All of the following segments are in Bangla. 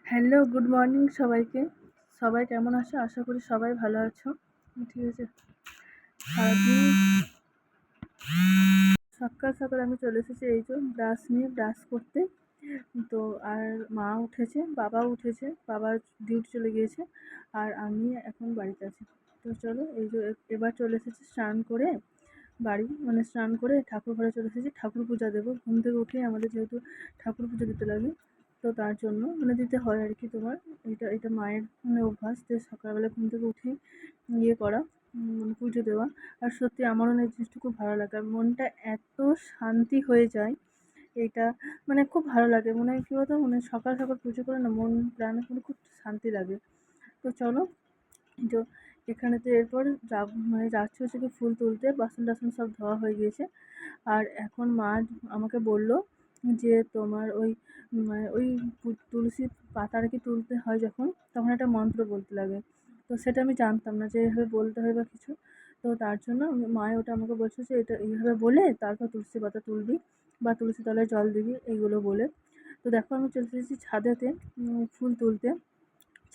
হ্যালো, গুড মর্নিং সবাইকে। সবাই কেমন আছো? আশা করি সবাই ভালো আছো। ঠিক আছে। সারাদিন সকাল সকাল আমি চলে এসেছি এই যে ব্রাশ করতে। তো আর মা উঠেছে, বাবাও উঠেছে, বাবা ডিউটি চলে গিয়েছে, আর আমি এখন বাড়িতে আছি। তো চলো এই যে এবার চলে এসেছি স্নান করে স্নান করে ঠাকুর ঘরে চলে এসেছি, ঠাকুর পূজা দেবো। ঘুম থেকে উঠেই আমাদের যেহেতু ঠাকুর পুজো দিতে লাগে, তো তার জন্য দিতে হয় আর কি। তোমার এটা মায়ের অভ্যাস যে সকালবেলা ঘুম থেকে উঠেই ইয়ে করা, পুজো দেওয়া। আর সত্যি আমারও না এই জিনিসটা খুব ভালো লাগে, আর মনটা এত শান্তি হয়ে যায় এটা, খুব ভালো লাগে। মনে হয় কী বলতো, সকাল সকাল পুজো করে না মন প্রাণে খুব শান্তি লাগে। তো চলো, তো এখানেতে এরপর যাচ্ছি হচ্ছে কি ফুল তুলতে। বাসন টাসন সব ধোয়া হয়ে গিয়েছে। আর এখন মা আমাকে বলল যে তোমার ওই তুলসী পাতা আর কি তুলতে হয় যখন, তখন একটা মন্ত্র বলতে লাগে। তো সেটা আমি জানতাম না যে এভাবে বলতে হয় বা কিছু। তো তার জন্য মা ওটা আমাকে বলছে যে এটা এইভাবে বলে তারপর তুলসী পাতা তুলবি বা তুলসী তলায় জল দিবি, এইগুলো বলে। তো দেখো আমি চলে এসেছি ছাদেতে ফুল তুলতে।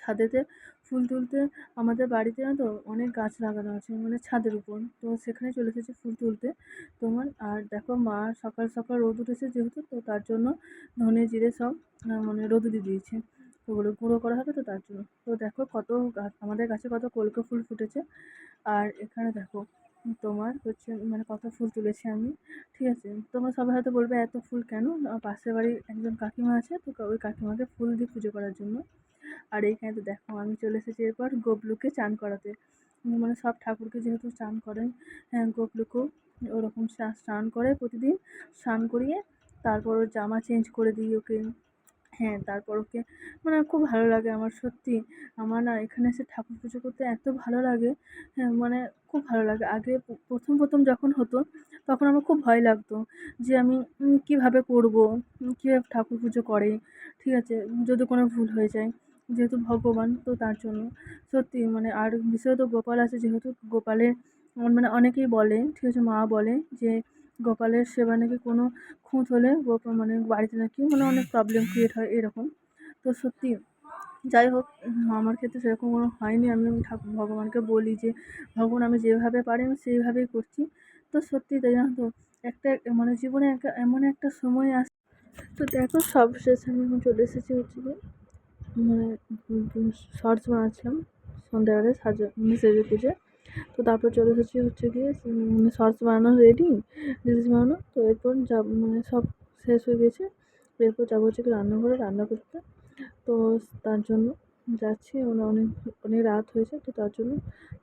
ছাদেতে ফুল তুলতে আমাদের বাড়িতে না তো অনেক গাছ লাগানো আছে, ছাদের উপর। তো সেখানে চলে এসেছি ফুল তুলতে আর দেখো মা সকাল সকাল রোদ উঠেছে যেহেতু, তো তার জন্য ধনে জিরে সব রোদে দিয়ে দিয়েছে। ওগুলো গুঁড়ো করা হবে, তো তার জন্য। তো দেখো কত আমাদের গাছে কত কলকে ফুল ফুটেছে। আর এখানে দেখো তোমার হচ্ছে কত ফুল তুলেছি আমি। ঠিক আছে, তোমরা সবাই হয়তো বলবে এত ফুল কেন? পাশের বাড়ির একজন কাকিমা আছে, তো ওই কাকিমাকে ফুল দিয়ে পুজো করার জন্য। আর এইখানে তো দেখো আমি চলে এসেছি এরপর গোপলুকে চান করাতে। সব ঠাকুরকে যেহেতু চান করেন, হ্যাঁ গোপলুকেও ওরকম স্নান করে প্রতিদিন। স্নান করিয়ে তারপর ওর জামা চেঞ্জ করে দিই ওকে। হ্যাঁ, তারপর ওকে খুব ভালো লাগে আমার সত্যি। আমার না এখানে এসে ঠাকুর পুজো করতে এত ভালো লাগে। হ্যাঁ, খুব ভালো লাগে। আগে প্রথম যখন হতো, তখন আমার খুব ভয় লাগতো যে আমি কীভাবে করবো? কীভাবে ঠাকুর পুজো করে? ঠিক আছে, যদি কোনো ভুল হয়ে যায়, যেহেতু ভগবান, তো তার জন্য সত্যি আর বিশেষত গোপাল আছে যেহেতু, গোপালের অনেকেই বলে, ঠিক আছে, মা বলে যে গোপালের সেবা নাকি কোনো খুঁত হলে গোপাল বাড়িতে নাকি অনেক প্রবলেম ক্রিয়েট হয় এরকম। তো সত্যি যাই হোক, আমার ক্ষেত্রে সেরকম কোনো হয়নি। আমি ভগবানকে বলি যে ভগবান আমি যেভাবে পারি আমি সেইভাবেই করছি। তো সত্যি তাই জানো তো, একটা জীবনে একটা এমন একটা সময় তো দেখো সবশেষে আমি এখন চলে এসেছি হচ্ছে গিয়ে শর্টস বানাচ্ছিলাম সন্ধ্যাবেলায় সেজে পুজো। তো তারপর চলে এসেছি হচ্ছে গিয়ে শর্টস বানানো রেডি, রিলস বানানো। তো এরপর সব শেষ হয়ে গেছে। এরপর যাবো হচ্ছে কি রান্নাঘরে রান্না করতে। তো তার জন্য যাচ্ছি, অনেক অনেক রাত হয়েছে, তো তার জন্য।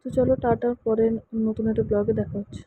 তো চলো টাটা, পরে নতুন একটা ব্লগে দেখা হচ্ছে।